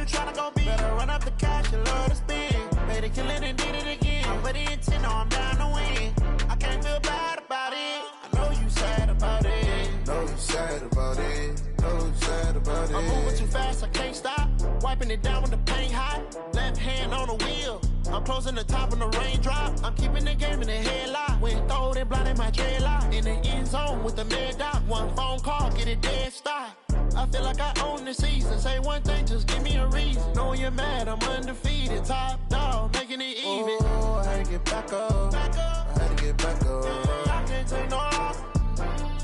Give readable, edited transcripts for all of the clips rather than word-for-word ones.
tryna go be. Better run up the cash, you love to spend. Made a killing and did it again. I'm ready intent, know I'm down to win. I can't feel bad about it. I know you sad about it. Know you sad about it. Know you sad about it. I'm moving too fast, I can't stop. Wiping it down with the paint hot. Left hand on the wheel. I'm closing the top on the raindrop. I'm keeping the game in the headlock. Went throwed and blinded my dreadlock. In the end zone with the mad dot. One phone call, get it dead stop. I feel like I own the season. Say one thing, just give me a reason. Knowing you're mad, I'm undefeated. Top dog, making it even. Oh, I had to get back up. I had to get back up. I can't take no loss.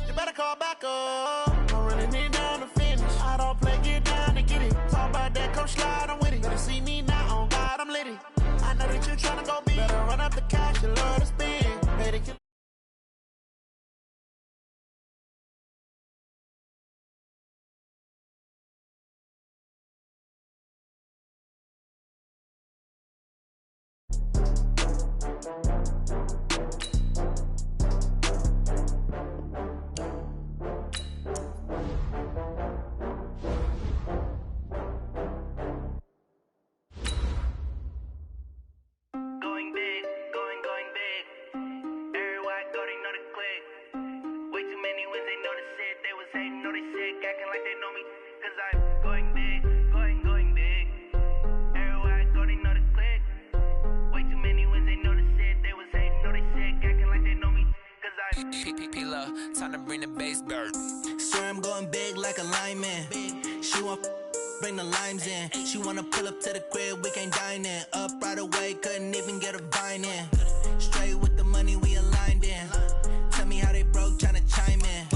You better call back up. I'm running it down to finish. I don't play, get down to get it. Talk about that, come slide, I'm with it. Better see me now, on God, I'm litty. I know that you tryna go be. Better run up the cash, you love to spend. Pay the kill. Time to bring the bass bird. Swear I'm going big like a lineman. She want bring the limes in. She wanna pull up to the crib, we can't dine in. Up right away, couldn't even get a vine in. Straight with the money we aligned in. Tell me how they broke, tryna chime in.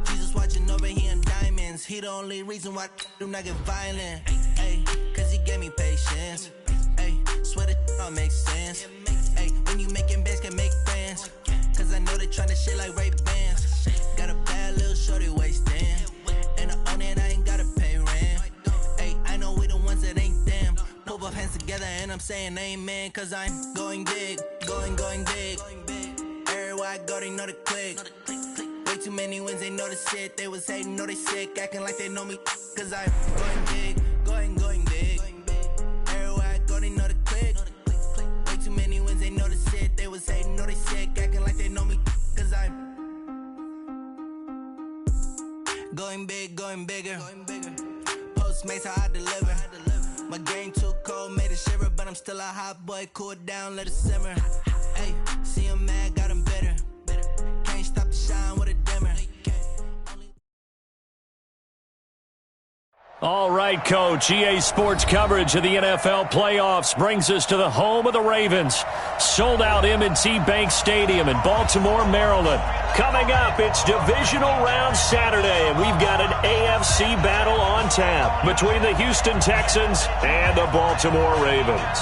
Jesus watching over here in diamonds. He the only reason why do not get violent. Ay, cause he gave me patience. Ay, swear that all makes sense. Ay, when you making bands can make friends. Cause I know they tryna shit like Ray-Bans. Got a bad little shorty wasting. And I own it, I ain't gotta pay rent. Hey, I know we the ones that ain't them. Pull both hands together and I'm saying amen. Cause I'm going big, going big. Everywhere I go, they know the click. Way too many wins, they know the shit. They was hating, know they sick, acting like they know me. Cause I'm going big, going big. Everywhere I go, they know the click. Way too many wins, they know the shit. They was hating, know they sick, acting like they know me. Cause I'm going big, going bigger. Postmates how I deliver. My game too cold, made it shiver, but I'm still a hot boy. Cool it down, let it simmer. Hey, see him mad, got him bitter. Can't stop the shine with a dimmer. All right, Coach. EA Sports coverage of the NFL playoffs brings us to the home of the Ravens. Sold out M&T Bank Stadium in Baltimore, Maryland. Coming up, it's divisional round Saturday, and we've got an AFC battle on tap between the Houston Texans and the Baltimore Ravens.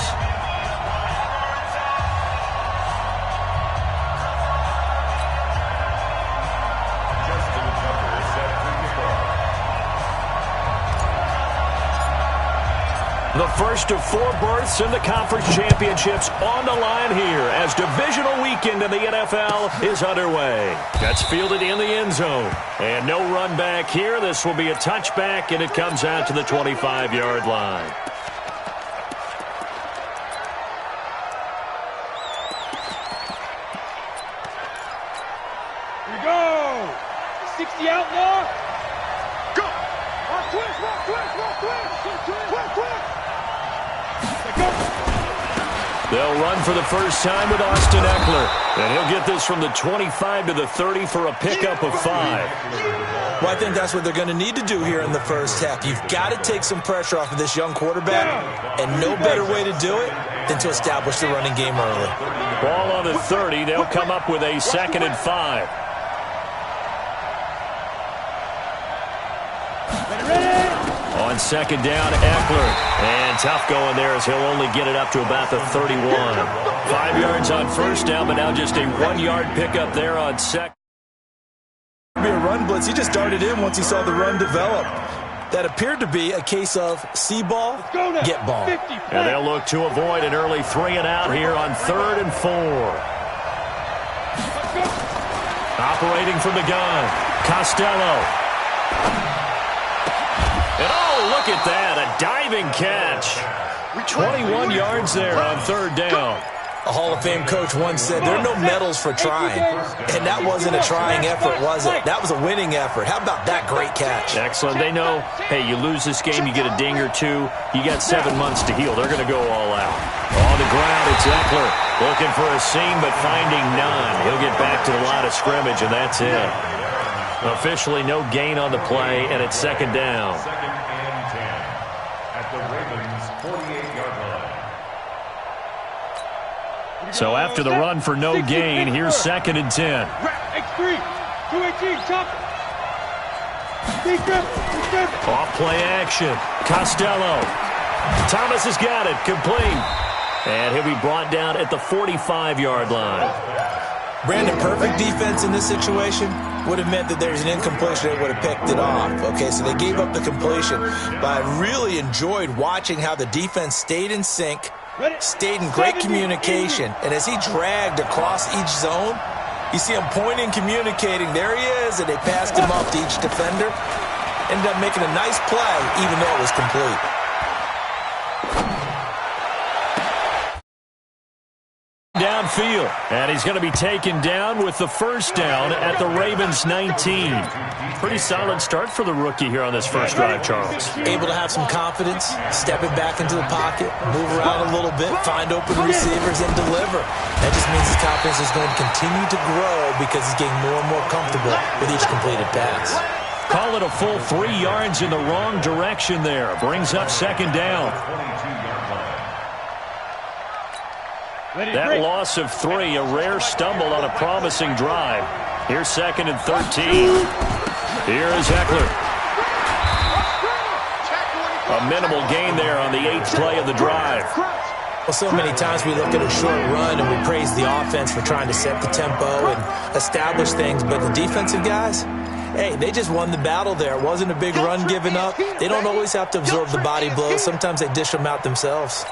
The first of 4 berths in the conference championships on the line here as divisional weekend in the NFL is underway. That's fielded in the end zone. And no run back here. This will be a touchback, and it comes out to the 25-yard line. Here we go. 60 out now. Go. Walk twist, walk twist, walk twist. Walk twist. They'll run for the first time with Austin Eckler. And he'll get this from the 25 to the 30 for a pickup of 5. Well, I think that's what they're going to need to do here in the first half. You've got to take some pressure off of this young quarterback, and no better way to do it than to establish the running game early. Ball on the 30. They'll come up with a 2nd and 5. On 2nd down, Eckler. And tough going there as he'll only get it up to about the 31. 5 yards on first down, but now just a 1-yard pickup there on 2nd. Be a run blitz. He just darted in once he saw the run develop. That appeared to be a case of see ball, get ball. And they'll look to avoid an early 3 and out here on 3rd and 4. Operating from the gun, Costello. And oh, look at that, a diving catch. 21 yards there on third down. A Hall of Fame coach once said, there are no medals for trying. And that wasn't a trying effort, was it? That was a winning effort. How about that great catch? Excellent. They know, hey, you lose this game, you get a ding or two. You got 7 months to heal. They're going to go all out. On the ground, it's Eckler looking for a seam, but finding none. He'll get back to the line of scrimmage, and that's it. Officially no gain on the play, and it's second down. Second and 10 at the Ravens' 48-yard line. So after the run for no gain, here's second and 10. X3, 218, chop. Off play action. Costello. Thomas has got it. Complete. And he'll be brought down at the 45-yard line. Brandon, perfect defense in this situation would have meant that there's an incompletion. They would have picked it off. Okay, so they gave up the completion. But I really enjoyed watching how the defense stayed in sync, stayed in great communication. And as he dragged across each zone, you see him pointing, communicating. There he is, and they passed him off to each defender. Ended up making a nice play, even though it was complete. Downfield, and he's going to be taken down with the first down at the Ravens 19. Pretty solid start for the rookie here on this first drive, Charles. Able to have some confidence, stepping back into the pocket, move around a little bit, find open receivers, and deliver. That just means his confidence is going to continue to grow because he's getting more and more comfortable with each completed pass. Call it a full 3 yards in the wrong direction there. Brings up second down. That loss of 3, a rare stumble on a promising drive. Here's second and 13. Here is Eckler. A minimal gain there on the 8th play of the drive. Well, so many times we look at a short run and we praise the offense for trying to set the tempo and establish things, but the defensive guys, hey, they just won the battle there. It wasn't a big run given up. They don't always have to absorb the body blows. Sometimes they dish them out themselves.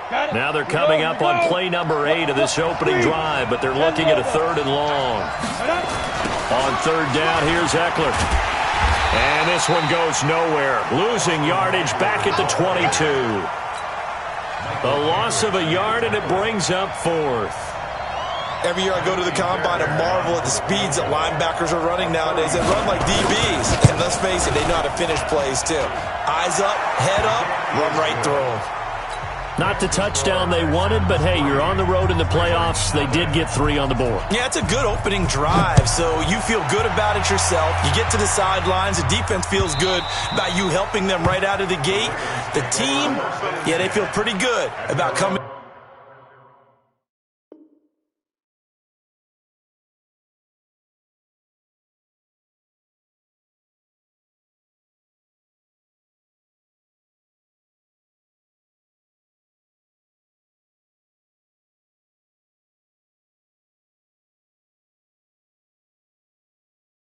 Now they're coming up on play number 8 of this opening drive, but they're looking at a 3rd and long. On 3rd down, here's Eckler. And this one goes nowhere. Losing yardage back at the 22. A loss of a yard, and it brings up 4th. Every year I go to the combine and marvel at the speeds that linebackers are running nowadays. They run like DBs. And let's face it, they know how to finish plays too. Eyes up, head up, run right through them. Not the touchdown they wanted, but hey, you're on the road in the playoffs. They did get 3 on the board. Yeah, it's a good opening drive, so you feel good about it yourself. You get to the sidelines. The defense feels good about you helping them right out of the gate. The team, yeah, they feel pretty good about coming.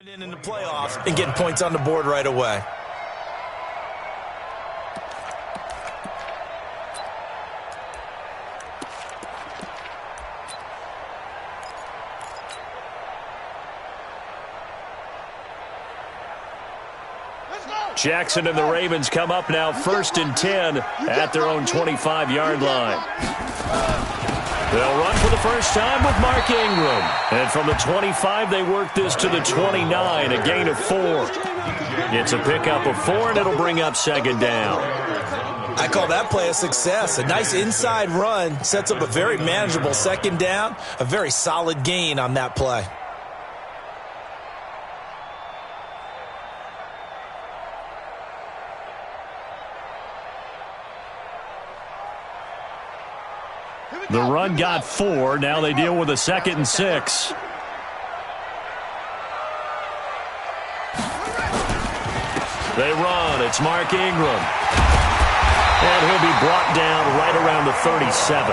In the playoffs and getting points on the board right away. Jackson and the Ravens come up now 1st and 10 at their own 25-yard line. They'll run for the first time with Mark Ingram. And from the 25, they work this to the 29, a gain of 4. It's a pickup of 4, and it'll bring up second down. I call that play a success. A nice inside run sets up a very manageable second down, a very solid gain on that play. The run got 4. Now they deal with a 2nd and 6. They run. It's Mark Ingram. And he'll be brought down right around the 37.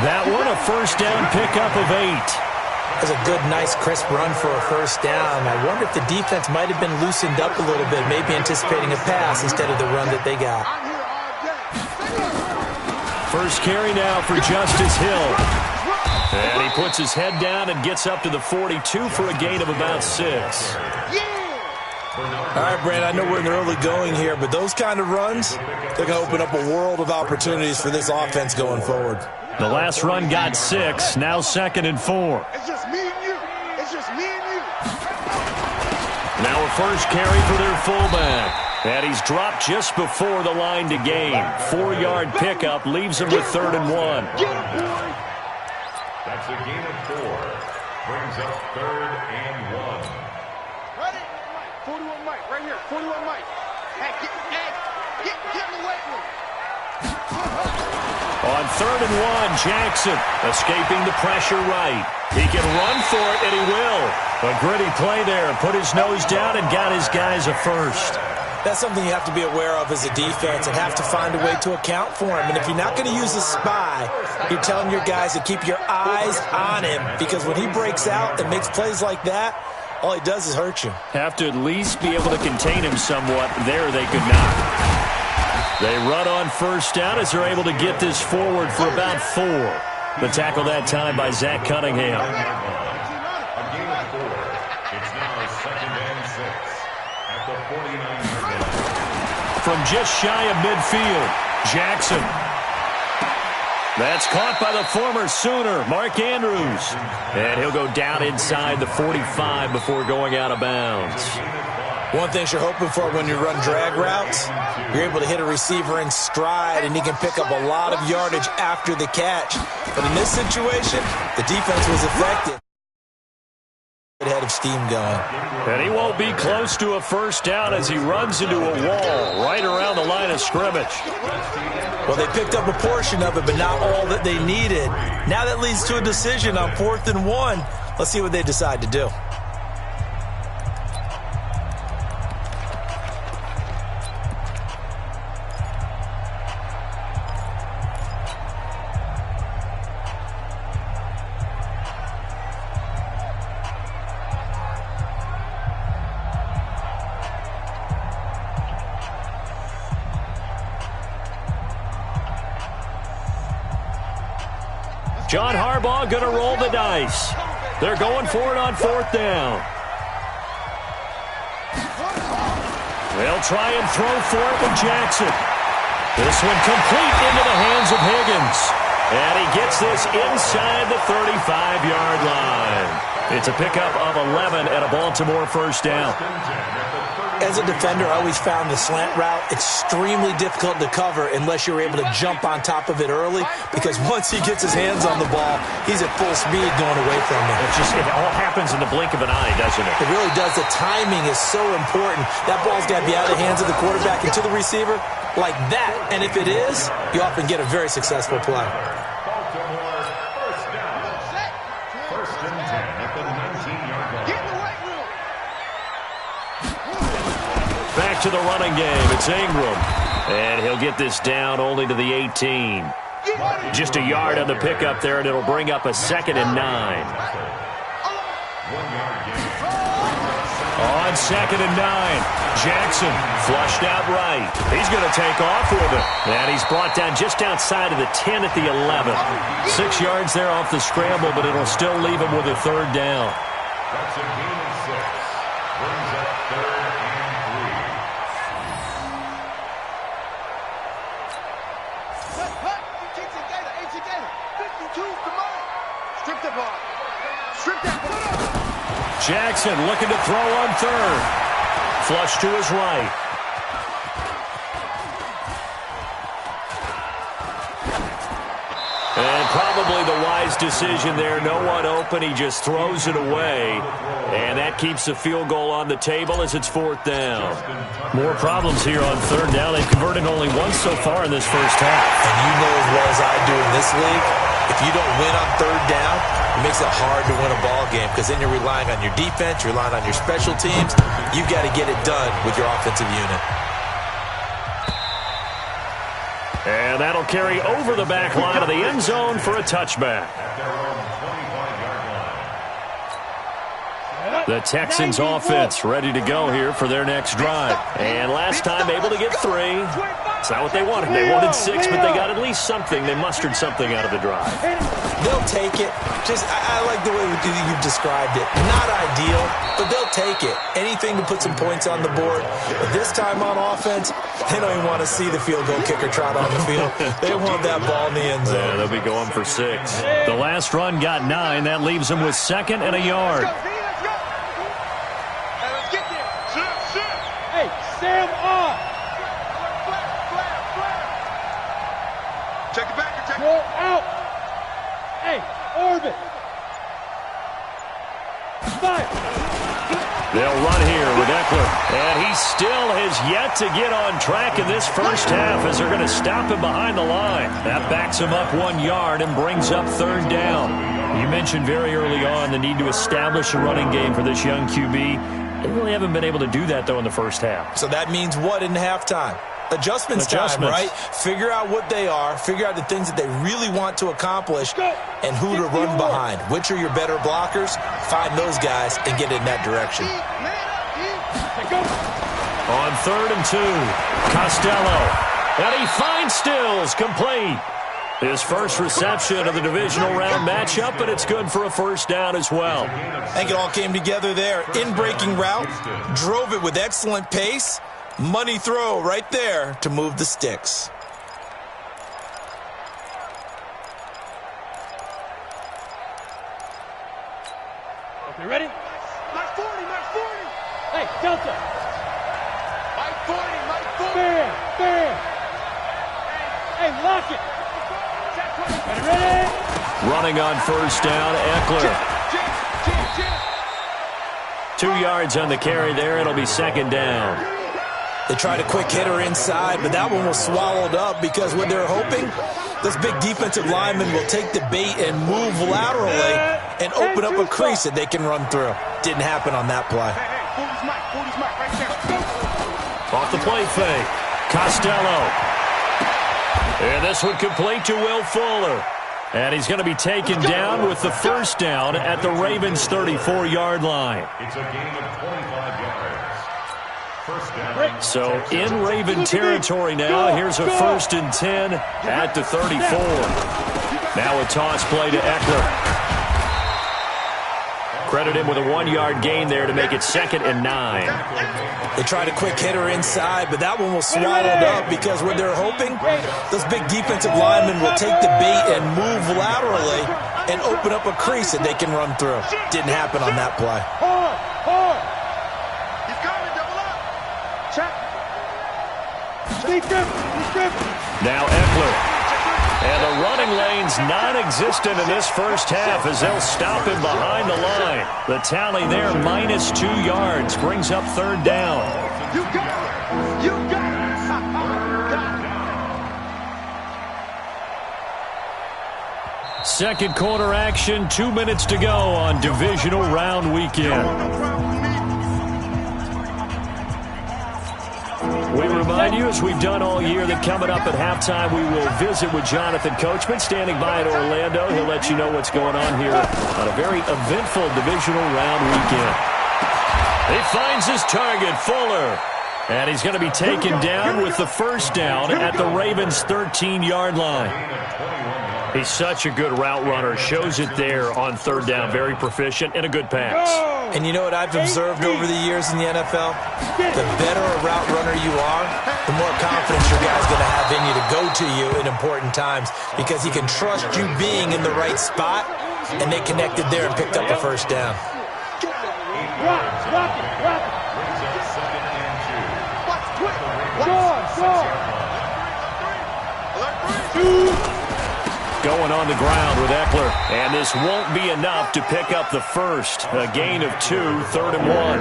That one, a first down pickup of 8. That's a good, nice, crisp run for a first down. I wonder if the defense might have been loosened up a little bit, maybe anticipating a pass instead of the run that they got. First carry now for Justice Hill. And he puts his head down and gets up to the 42 for a gain of about 6. All right, Brandon, I know we're in the early going here, but those kind of runs, they're going to open up a world of opportunities for this offense going forward. The last run got 6, now 2nd and 4. It's just me and you. It's just me and you. Now a first carry for their fullback. And he's dropped just before the line to gain. 4-yard pickup leaves him with 3rd and 1. That's a gain of 4. Brings up 3rd and 1. Ready? 41 Mike, right here. 41 Mike. Hey, get in the weight room. On 3rd and 1, Jackson escaping the pressure right. He can run for it, and he will. A gritty play there. Put his nose down and got his guys a first. That's something you have to be aware of as a defense and have to find a way to account for him. And if you're not going to use a spy, you're telling your guys to keep your eyes on him, because when he breaks out and makes plays like that, all he does is hurt you. Have to at least be able to contain him somewhat. There they could not. They run on first down as they're able to get this forward for about 4. The tackle that time by Zach Cunningham. A gain of 4. It's now 2nd and 6 at the 49-yard line. From just shy of midfield, Jackson. That's caught by the former Sooner, Mark Andrews. And he'll go down inside the 45 before going out of bounds. One thing you're hoping for when you run drag routes, you're able to hit a receiver in stride, and he can pick up a lot of yardage after the catch. But in this situation, the defense was effective. Head of steam going. And he won't be close to a first down as he runs into a wall right around the line of scrimmage. Well, they picked up a portion of it, but not all that they needed. Now that leads to a decision on 4th and 1. Let's see what they decide to do. John Harbaugh going to roll the dice. They're going for it on 4th down. They'll try and throw for it with Jackson. This one complete into the hands of Higgins. And he gets this inside the 35-yard line. It's a pickup of 11 at a Baltimore first down. As a defender, I always found the slant route extremely difficult to cover unless you're able to jump on top of it early, because once he gets his hands on the ball, he's at full speed going away from it. It all happens in the blink of an eye, doesn't it? It really does. The timing is so important. That ball's got to be out of the hands of the quarterback and to the receiver like that. And if it is, you often get a very successful play. Baltimore first down. 1st and 10 at the 19-yard line. Get in the weight room. Back to the running game. It's Ingram. And he'll get this down only to the 18. Just a yard on the pickup there, and it'll bring up a 2nd and 9. 1 yard gain. On 2nd and 9, Jackson flushed out right. He's going to take off with it. And he's brought down just outside of the 10 at the 11. 6 yards there off the scramble, but it'll still leave him with a 3rd down. That's a gain of 6. Brings up 3rd and 3. 52, come on. Strip the ball. Strip that ball. Jackson looking to throw on 3rd. Flush to his right. And probably the wise decision there. No one open. He just throws it away. And that keeps the field goal on the table as it's 4th down. More problems here on 3rd down. They've converted only once so far in this first half. And you know as well as I do in this league, if you don't win on 3rd down, it makes it hard to win a ball game, because then you're relying on your defense, you're relying on your special teams. You've got to get it done with your offensive unit. And that'll carry over the back line of the end zone for a touchback. The Texans offense ready to go here for their next drive. And last time able to get 3. It's not what they wanted. They wanted 6, but they got at least something. They mustered something out of the drive. They'll take it. I like the way you've described it. Not ideal, but they'll take it. Anything to put some points on the board. But this time on offense, they don't even want to see the field goal kicker trot on the field. They want that ball in the end zone. Yeah, they'll be going for 6. The last run got 9. That leaves them with 2nd and a yard. Let's go. Let's get there. Hey, Sam off. Check it back. Go out. Hey, orbit. Fire. They'll run here with Eckler. And he still has yet to get on track in this first half as they're going to stop him behind the line. That backs him up 1 yard and brings up 3rd down. You mentioned very early on the need to establish a running game for this young QB. They really haven't been able to do that, though, in the first half. So that means what in halftime? Adjustments time, right? Figure out what they are, figure out the things that they really want to accomplish, and who to run behind. Which are your better blockers? Find those guys and get in that direction. On 3rd and 2, Costello. And he finds Stills, complete. His first reception of the divisional round matchup, but it's good for a first down as well. I think it all came together there. In-breaking route, drove it with excellent pace. Money throw right there to move the sticks. Okay, ready? Mike 40. Hey, Delta. Mike 40. Fair. Hey, lock it. Ready? Running on first down, Eckler. 2 yards on the carry there. It'll be 2nd down. They tried a quick hitter inside, but that one was swallowed up because what they're hoping, this big defensive lineman will take the bait and move laterally and open up a crease that they can run through. Didn't happen on that play. Hey, 40's Mike, right there. Off the play fake, Costello. And this one complete to Will Fuller. And he's going to be taken down with the first down at the Ravens' 34-yard line. It's a gain of 25 yards. So in Raven territory now. Here's a 1st and 10 at the 34. Now a toss play to Eckler. Credit him with a 1-yard gain there to make it 2nd and 9. They tried a quick hitter inside, but that one was swallowed up because what they're hoping, this big defensive lineman will take the bait and move laterally and open up a crease that they can run through. Didn't happen on that play. Hard. He's coming, double up. Check. Sneak grip. Now Eckler. And the running lane's non-existent in this first half as they'll stop him behind the line. The tally there, minus 2 yards, brings up 3rd down. You got it. Second quarter action, 2 minutes to go on divisional round weekend. We remind you, as we've done all year, that coming up at halftime, we will visit with Jonathan Coachman, standing by in Orlando. He'll let you know what's going on here on a very eventful divisional round weekend. He finds his target, Fuller. And he's going to be taken down with the first down at the Ravens' 13-yard line. He's such a good route runner. Shows it there on 3rd down. Very proficient and a good pass. And you know what I've observed over the years in the NFL? The better a route runner you are, the more confidence your guy's going to have in you to go to you in important times because he can trust you being in the right spot, and they connected there and picked up the first down. Rock it. Going on the ground with Eckler, and this won't be enough to pick up the first. A gain of 2, 3rd and 1.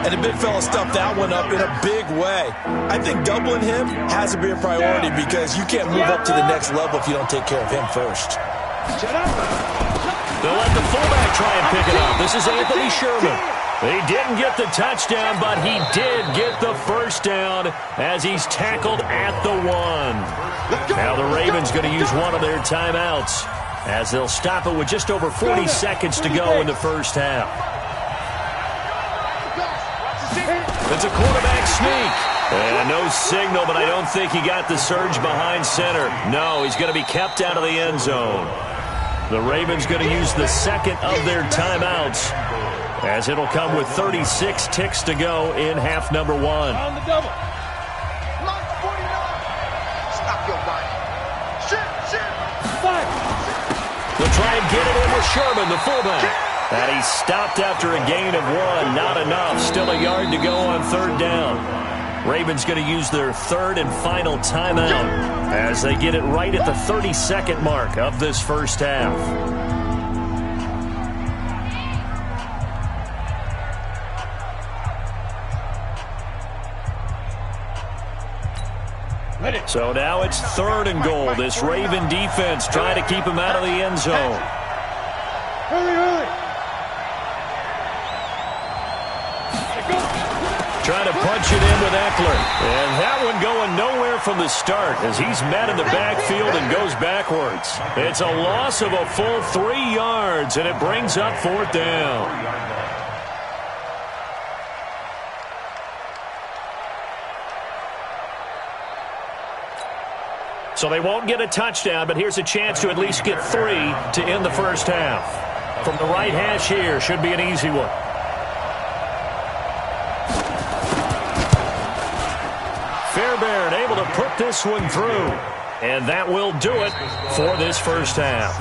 And the big fella stuffed that one up in a big way. I think doubling him has to be a priority because you can't move up to the next level if you don't take care of him first. They'll let the fullback try and pick it up. This is Anthony Sherman. He didn't get the touchdown, but he did get the first down as he's tackled at the 1. Now the Ravens going to use one of their timeouts as they'll stop it with just over 40 seconds to go in the first half. It's a quarterback sneak. And no signal, but I don't think he got the surge behind center. No, he's going to be kept out of the end zone. The Ravens going to use the second of their timeouts, as it'll come with 36 ticks to go in half number one. On the double. Lock 49. Stop your body. Shit. Five. They'll try and get it in with Sherman, the fullback. And he stopped after a gain of 1. Not enough. Still a yard to go on third down. Ravens going to use their third and final timeout as they get it right at the 32nd mark of this first half. So now it's third and goal. This Raven defense trying to keep him out of the end zone. Hurry. Trying to punch it in with Eckler. And that one going nowhere from the start as he's met in the backfield and goes backwards. It's a loss of a full 3 yards, and it brings up fourth down. So they won't get a touchdown, but here's a chance to at least get 3 to end the first half. From the right hash here, should be an easy one. Fairbairn able to put this one through. And that will do it for this first half.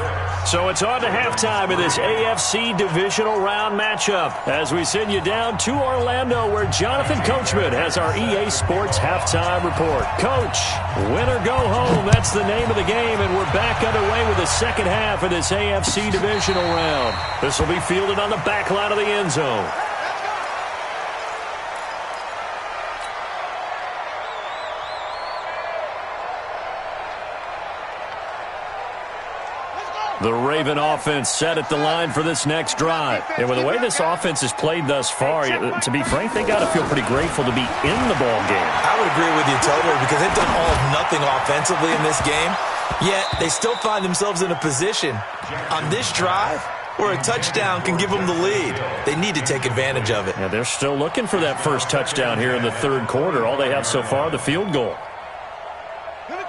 So it's on to halftime in this AFC divisional round matchup as we send you down to Orlando where Jonathan Coachman has our EA Sports halftime report. Coach, win or go home, that's the name of the game, and we're back underway with the second half of this AFC divisional round. This will be fielded on the back line of the end zone. The Raven offense set at the line for this next drive. And with the way this offense has played thus far, to be frank, they got to feel pretty grateful to be in the ball game. I would agree with you totally because they've done all of nothing offensively in this game, yet they still find themselves in a position on this drive where a touchdown can give them the lead. They need to take advantage of it. Yeah, they're still looking for that first touchdown here in the third quarter. All they have so far, the field goal.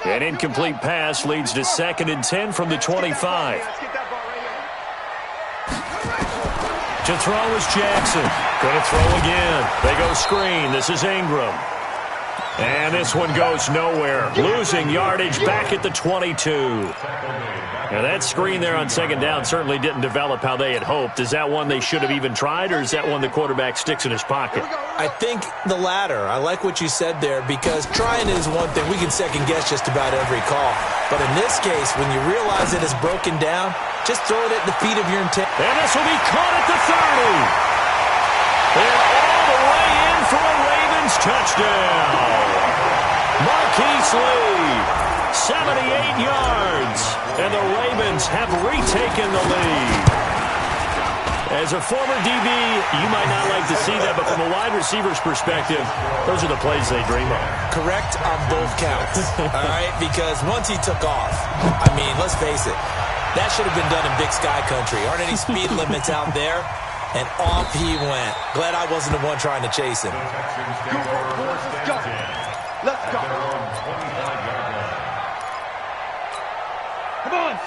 An incomplete pass leads to 2nd and 10 from the 25. To throw is Jackson. Going to throw again. They go screen. This is Ingram. And this one goes nowhere. Losing yardage back at the 22. Now that screen there on second down certainly didn't develop how they had hoped. Is that one they should have even tried, or is that one the quarterback sticks in his pocket? I think the latter. I like what you said there because trying is one thing. We can second guess just about every call. But in this case, when you realize it is broken down, just throw it at the feet of your intent. And this will be caught at the 30. And all the way in for a Ravens touchdown. Marquise Lee, 78 yards. And the Ravens have retaken the lead. As a former DB, you might not like to see that, but from a wide receiver's perspective, those are the plays they dream of. Correct on both counts, all right? Because once he took off, I mean, let's face it, that should have been done in Big Sky Country. Aren't any speed limits out there? And off he went. Glad I wasn't the one trying to chase him. Let's go.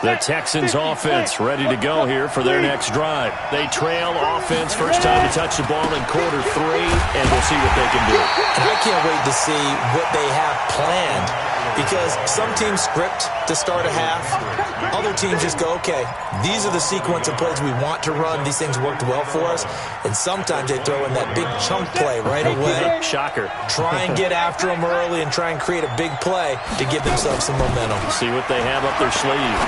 The Texans offense ready to go here for their next drive. They trail offense, first time to touch the ball in quarter 3, and we'll see what they can do. And I can't wait to see what they have planned because some teams script to start a half. Other teams just go, okay, these are the sequence of plays we want to run. These things worked well for us. And sometimes they throw in that big chunk play right away. Shocker. Try and get after them early and try and create a big play to give themselves some momentum. See what they have up their sleeve.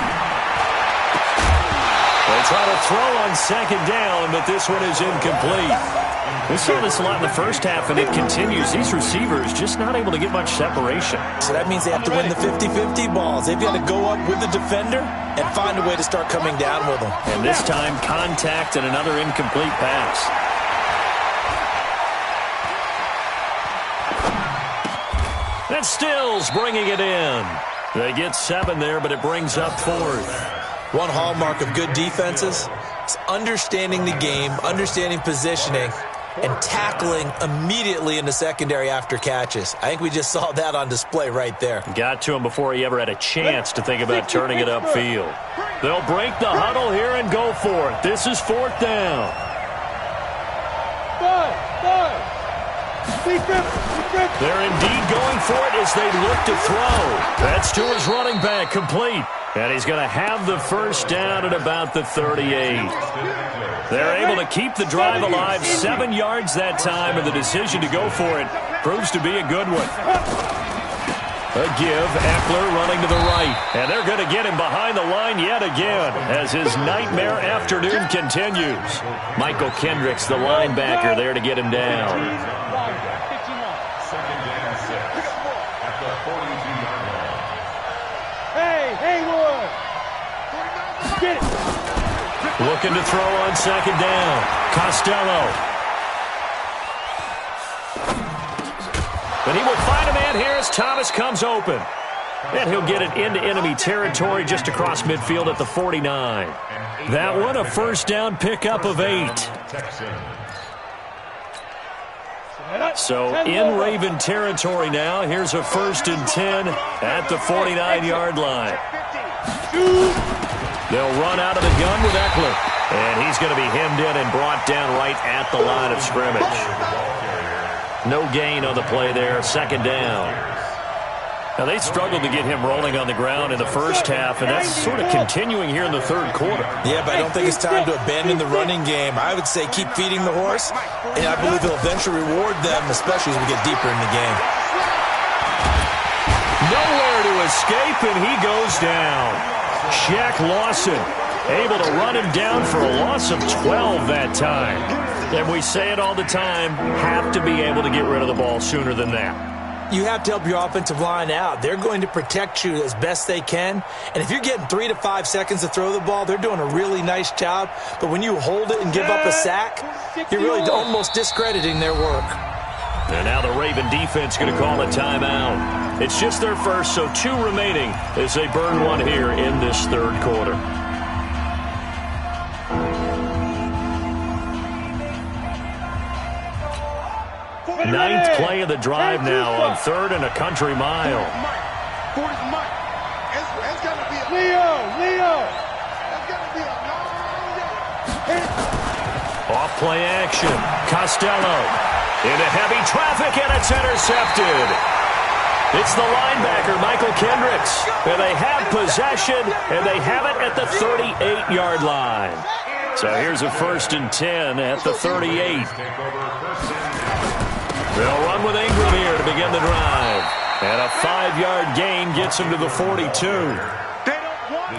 They try to throw on second down, but this one is incomplete. We saw this a lot in the first half, and it continues. These receivers just not able to get much separation. So that means they have to win the 50-50 balls. They've got to go up with the defender and find a way to start coming down with them. And this time, contact and another incomplete pass. That Stills bringing it in. They get 7 there, but it brings up 4th. One hallmark of good defenses is understanding the game, understanding positioning, and tackling immediately in the secondary after catches. I think we just saw that on display right there. Got to him before he ever had a chance to think about turning it upfield. They'll break the huddle here and go for it. This is 4th down. They're indeed going for it as they look to throw. That's to his running back, complete. And he's going to have the first down at about the 38. They're able to keep the drive alive, 7 yards that time, and the decision to go for it proves to be a good one. A give, Eckler running to the right. And they're going to get him behind the line yet again as his nightmare afternoon continues. Michael Kendricks, the linebacker, there to get him down. Second down 6 at the 42-yard line. Hey, Haywood! Get it! Looking to throw on second down. Costello. And he will find a man here as Thomas comes open. And he'll get it into enemy territory just across midfield at the 49. That one, a first down pickup of 8. So in Raven territory now. Here's a 1st and 10 at the 49-yard line. They'll run out of the gun with Eckler. And he's going to be hemmed in and brought down right at the line of scrimmage. No gain on the play there. 2nd down. Now, they struggled to get him rolling on the ground in the first half, and that's sort of continuing here in the 3rd quarter. Yeah, but I don't think it's time to abandon the running game. I would say keep feeding the horse, and I believe he'll eventually reward them, especially as we get deeper in the game. Nowhere to escape, and he goes down. Shaq Lawson able to run him down for a loss of 12 that time. And we say it all the time, have to be able to get rid of the ball sooner than that. You have to help your offensive line out. They're going to protect you as best they can. And if you're getting 3 to 5 seconds to throw the ball, they're doing a really nice job. But when you hold it and give up a sack, you're really almost discrediting their work. And now the Raven defense going to call a timeout. It's just their first, so 2 remaining as they burn one here in this 3rd quarter. Ninth play of the drive now on 3rd and a country mile. Off play action. Costello into heavy traffic, and it's intercepted. It's the linebacker, Michael Kendricks. And they have possession, and they have it at the 38-yard line. So here's a 1st and 10 at the 38. They'll run with Ingram here to begin the drive. And a 5-yard gain gets him to the 42.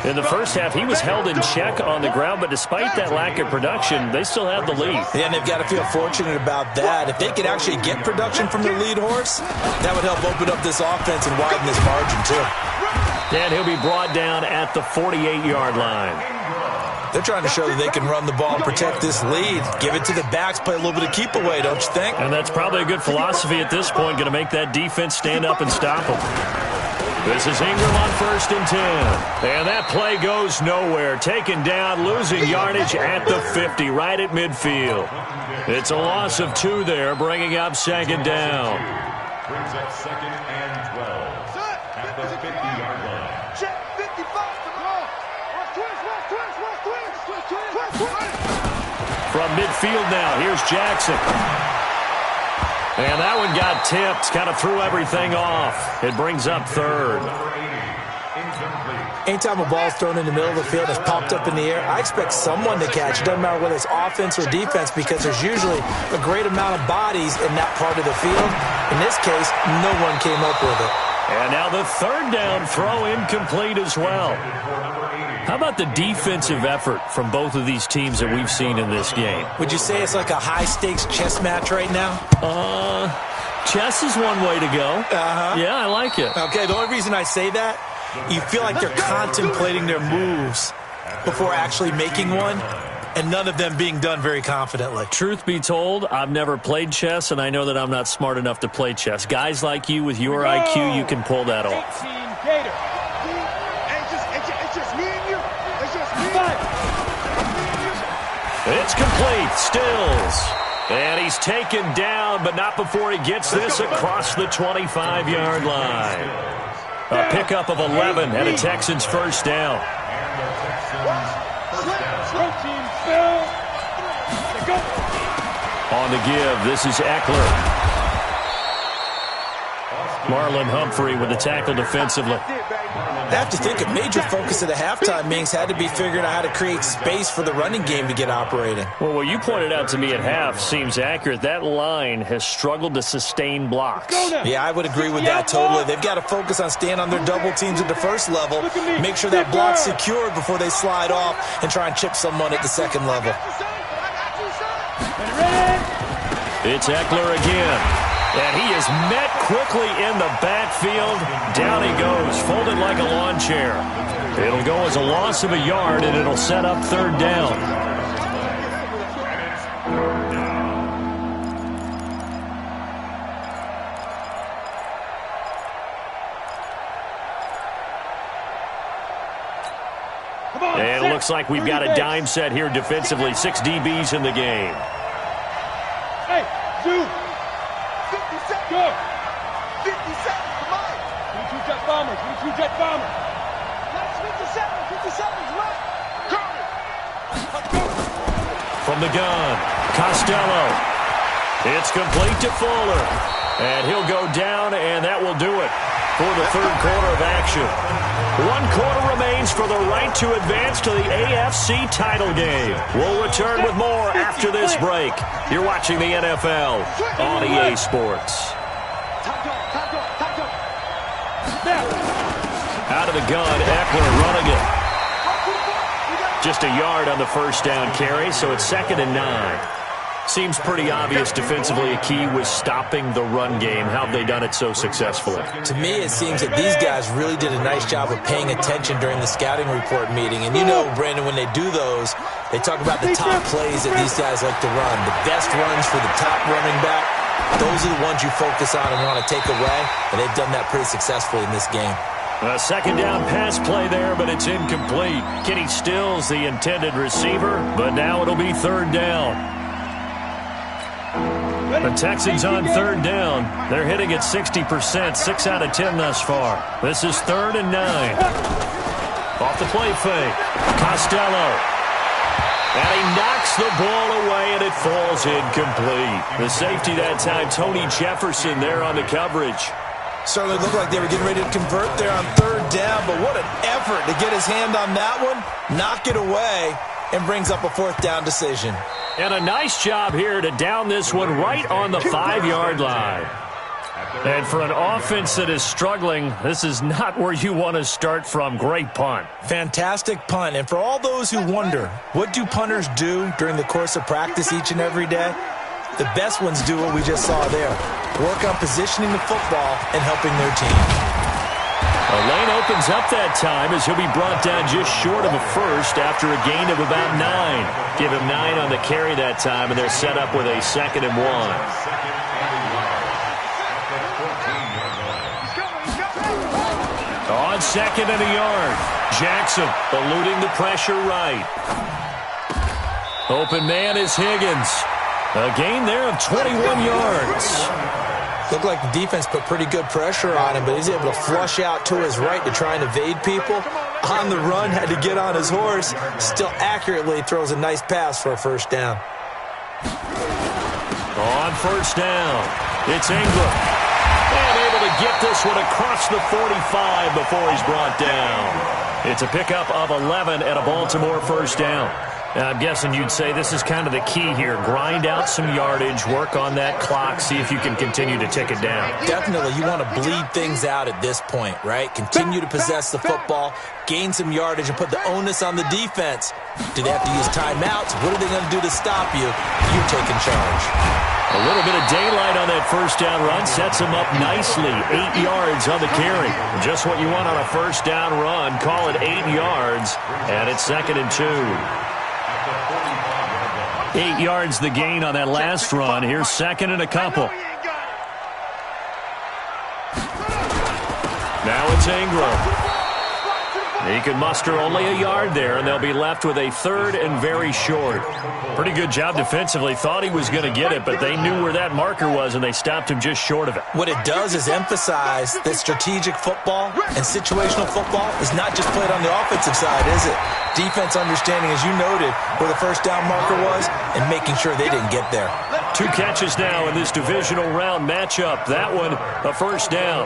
In the first half, he was held in check on the ground, but despite that lack of production, they still have the lead. Yeah, and they've got to feel fortunate about that. If they could actually get production from their lead horse, that would help open up this offense and widen this margin, too. And he'll be brought down at the 48-yard line. They're trying to show that they can run the ball and protect this lead. Give it to the backs, play a little bit of keep away, don't you think? And that's probably a good philosophy at this point, going to make that defense stand up and stop them. This is Ingram on 1st and 10. And that play goes nowhere. Taken down, losing yardage at the 50, right at midfield. It's a loss of 2 there, bringing up 2nd down. Brings up 2nd and 12 at the 50-yard line. From midfield now, here's Jackson. And that one got tipped, kind of threw everything off. It brings up 3rd. Anytime a ball's thrown in the middle of the field and it's popped up in the air, I expect someone to catch. It doesn't matter whether it's offense or defense, because there's usually a great amount of bodies in that part of the field. In this case, no one came up with it. And now the 3rd down throw incomplete as well. How about the defensive effort from both of these teams that we've seen in this game? Would you say it's like a high-stakes chess match right now? Chess is one way to go. Yeah, I like it. Okay, the only reason I say that, you feel like they're contemplating their moves before actually making one, and none of them being done very confidently. Truth be told, I've never played chess, and I know that I'm not smart enough to play chess. Guys like you with your IQ, you can pull that off. It's complete. Stills. And he's taken down, but not before he gets this across the 25-yard line. A pickup of 11 and a Texans first down. Protein fill. Go. On the give, this is Eckler. Marlon Humphrey with the tackle defensively. I have to think a major focus of the halftime, Minks, had to be figuring out how to create space for the running game to get operating. Well, what you pointed out to me at half seems accurate. That line has struggled to sustain blocks. Yeah, I would agree with that totally. They've got to focus on staying on their double teams at the first level, make sure that block's secured before they slide off and try and chip someone at the second level. It's Eckler again. And he is met quickly in the backfield. Down he goes, folded like a lawn chair. It'll go as a loss of a yard, and it'll set up third down. And it looks like we've got a dime set here defensively. 6 DBs in the game. Hey, Zoo. 50 seconds. Go. 50 seconds. Come on. 22 jet bombers. 22 jet bombers. That's 50 seconds. Right. From the gun, Costello. It's complete to Fuller. And he'll go down, and that will do it for the third quarter of action. 1 quarter remains for the right to advance to the AFC title game. We'll return with more after this break. You're watching the NFL on EA Sports. Out of the gun, Eckler running it. Just a yard on the first down carry, so it's 2nd and 9. Seems pretty obvious defensively a key was stopping the run game. How have they done it so successfully? To me, it seems that these guys really did a nice job of paying attention during the scouting report meeting. And you know, Brandon, when they do those, they talk about the top plays that these guys like to run. The best runs for the top running back, those are the ones you focus on and want to take away. And they've done that pretty successfully in this game. A 2nd down pass play there, but it's incomplete. Kenny Stills, the intended receiver, but now it'll be 3rd down. The Texans on 3rd down. They're hitting at 60%, 6 out of 10 thus far. This is 3rd and 9. Off the play fake. Costello. And he knocks the ball away, and it falls incomplete. The safety that time, Tony Jefferson there on the coverage. Certainly looked like they were getting ready to convert there on 3rd down, but what an effort to get his hand on that one, knock it away, and brings up a 4th down decision. And a nice job here to down this one right on the 5-yard line. And for an offense that is struggling, this is not where you want to start from. Great punt. Fantastic punt. And for all those who wonder, what do punters do during the course of practice each and every day? The best ones do what we just saw there. Work on positioning the football and helping their team. A lane opens up that time as he'll be brought down just short of a first after a gain of about 9. Give him 9 on the carry that time, and they're set up with a 2nd and 1. On 2nd and a yard, Jackson eluding the pressure right. Open man is Higgins. A gain there of 21 yards. Looked like the defense put pretty good pressure on him, but he's able to flush out to his right to try and evade people. On the run, had to get on his horse. Still accurately throws a nice pass for a 1st down. On 1st down, it's Ingram. And able to get this one across the 45 before he's brought down. It's a pickup of 11 and a Baltimore 1st down. I'm guessing you'd say this is kind of the key here. Grind out some yardage, work on that clock, see if you can continue to tick it down. Definitely. You want to bleed things out at this point, right? Continue to possess the football, gain some yardage, and put the onus on the defense. Do they have to use timeouts? What are they going to do to stop you? You're taking charge. A little bit of daylight on that 1st down run sets him up nicely. 8 yards on the carry. Just what you want on a 1st down run. Call it 8 yards, and it's 2nd and 2. 8 yards the gain on that last run. Here's 2nd and a couple. Now it's Ingram. He can muster only a yard there, and they'll be left with a third and very short. Pretty good job defensively. Thought he was going to get it, but they knew where that marker was, and they stopped him just short of it. What it does is emphasize that strategic football and situational football is not just played on the offensive side, is it? Defense understanding, as you noted, where the first down marker was and making sure they didn't get there. 2 catches now in this divisional round matchup. That one, a first down.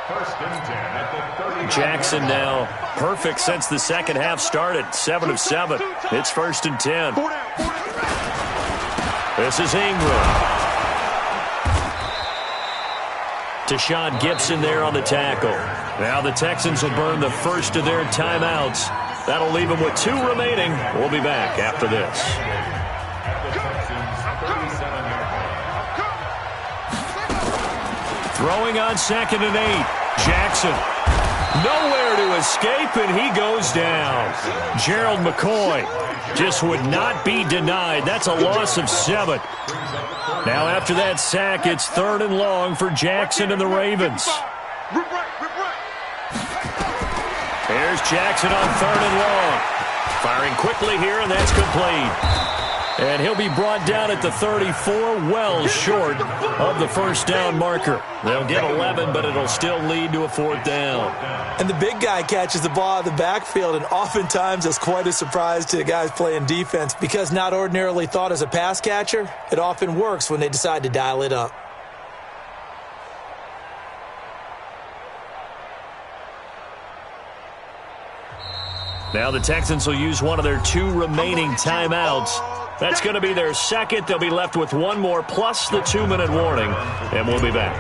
First and 10 at the 30. Jackson now perfect since the second half started. 7 of 7. It's first and 10. This is Ingram. Tashawn Gibson there on the tackle. Now the Texans will burn the first of their timeouts. That'll leave them with 2 remaining. We'll be back after this. Throwing on 2nd and 8. Jackson. Nowhere to escape, and he goes down. Gerald McCoy just would not be denied. That's a loss of 7. Now after that sack, it's 3rd and long for Jackson and the Ravens. Here's Jackson on 3rd and long. Firing quickly here, and that's complete. And he'll be brought down at the 34, well short of the first down marker. They'll get 11, but it'll still lead to a 4th down. And the big guy catches the ball out of the backfield, and oftentimes that's quite a surprise to the guys playing defense because not ordinarily thought as a pass catcher, it often works when they decide to dial it up. Now the Texans will use one of their 2 remaining timeouts. That's going to be their second. They'll be left with 1 more plus the 2-minute warning, and we'll be back.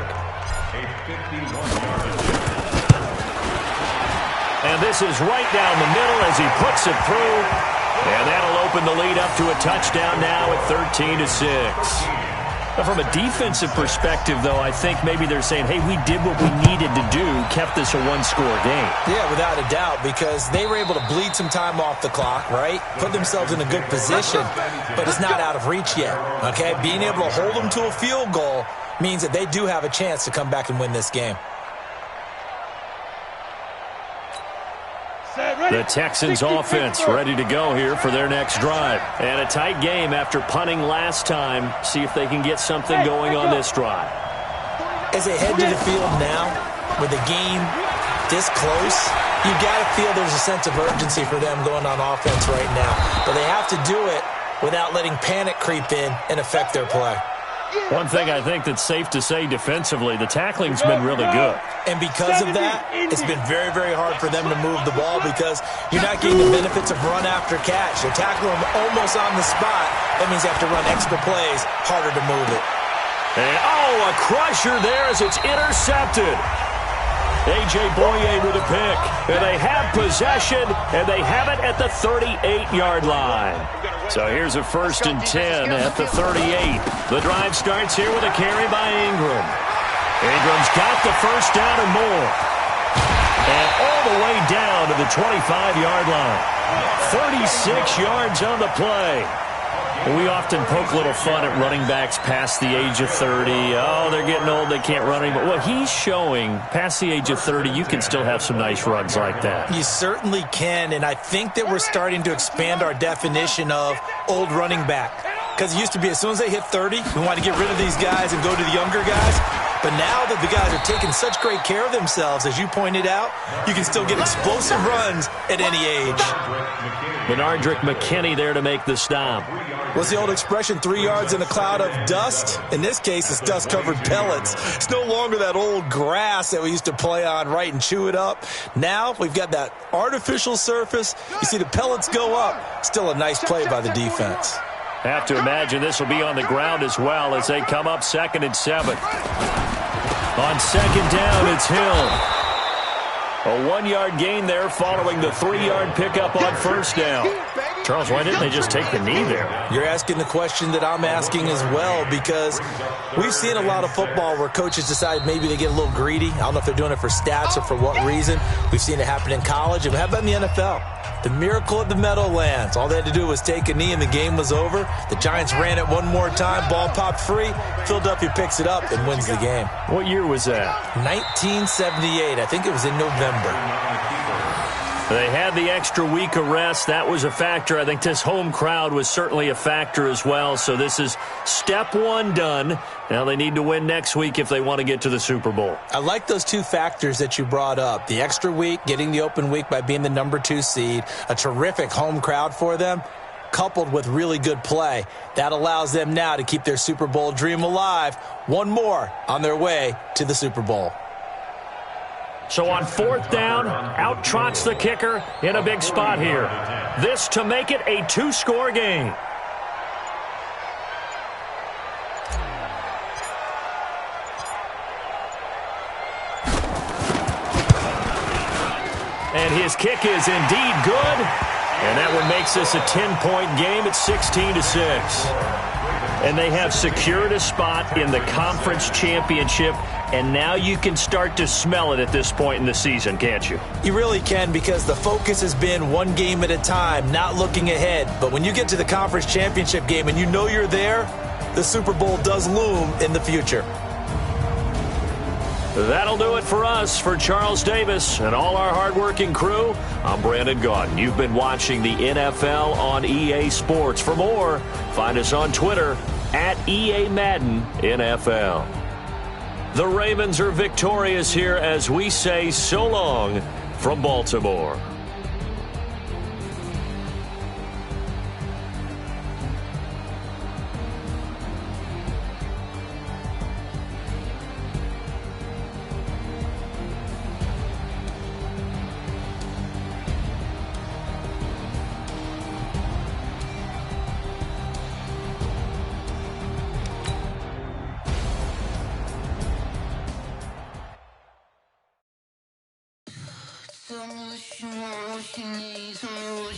And this is right down the middle as he puts it through, and that'll open the lead up to a touchdown now at 13-6. Now from a defensive perspective, though, I think maybe they're saying, hey, we did what we needed to do, kept this a 1-score game. Yeah, without a doubt, because they were able to bleed some time off the clock, right? Put themselves in a good position, but it's not out of reach yet, okay? Being able to hold them to a field goal means that they do have a chance to come back and win this game. The Texans offense ready to go here for their next drive. And a tight game after punting last time. See if they can get something going on this drive. As they head to the field now, with the game this close, you got to feel there's a sense of urgency for them going on offense right now. But they have to do it without letting panic creep in and affect their play. One thing I think that's safe to say defensively, the tackling's been really good. And because of that, it's been very, very hard for them to move the ball because you're not getting the benefits of run after catch. You're tackling them almost on the spot. That means you have to run extra plays, harder to move it. And, a crusher there as it's intercepted. A.J. Boye with a pick. And they have possession, and they have it at the 38-yard line. So here's a 1st and 10 at the 38. The drive starts here with a carry by Ingram. Ingram's got the first down and more. And all the way down to the 25-yard line. 36 yards on the play. We often poke a little fun at running backs past the age of 30. Oh, they're getting old, they can't run anymore. Well, he's showing past the age of 30, you can still have some nice runs like that. You certainly can, and I think that we're starting to expand our definition of old running back. Because it used to be as soon as they hit 30, we want to get rid of these guys and go to the younger guys. But now that the guys are taking such great care of themselves, as you pointed out, you can still get explosive runs at any age. Benardrick McKinney there to make the stop. What's the old expression, 3 yards in a cloud of dust? In this case, it's dust-covered pellets. It's no longer that old grass that we used to play on, right, and chew it up. Now we've got that artificial surface. You see the pellets go up. Still a nice play by the defense. Have to imagine this will be on the ground as well as they come up 2nd and 7. On 2nd down, it's Hill. A 1-yard gain there following the 3-yard pickup on 1st down. Charles, why didn't they just take the knee there? You're asking the question that I'm asking as well, because we've seen a lot of football where coaches decide maybe they get a little greedy. I don't know if they're doing it for stats or for what reason. We've seen it happen in college. And how about in the NFL? The miracle of the Meadowlands. All they had to do was take a knee and the game was over. The Giants ran it one more time. Ball popped free. Philadelphia picks it up and wins the game. What year was that? 1978. I think it was in November. They had the extra week of rest. That was a factor. I think this home crowd was certainly a factor as well. So this is step one done. Now they need to win next week if they want to get to the Super Bowl. I like those two factors that you brought up. The extra week, getting the open week by being the number 2 seed, a terrific home crowd for them, coupled with really good play. That allows them now to keep their Super Bowl dream alive. One more on their way to the Super Bowl. So on 4th down, out trots the kicker in a big spot here. This to make it a 2-score game. And his kick is indeed good. And that one makes this a 10-point game at 16-6. And they have secured a spot in the conference championship, and now you can start to smell it at this point in the season, can't you? You really can, because the focus has been one game at a time, not looking ahead. But when you get to the conference championship game and you know you're there, the Super Bowl does loom in the future. That'll do it for us. For Charles Davis and all our hardworking crew, I'm Brandon Gaudin. You've been watching the NFL on EA Sports. For more, find us on Twitter at EA Madden NFL. The Ravens are victorious here as we say so long from Baltimore. Tell me what you want, what you need, tell me what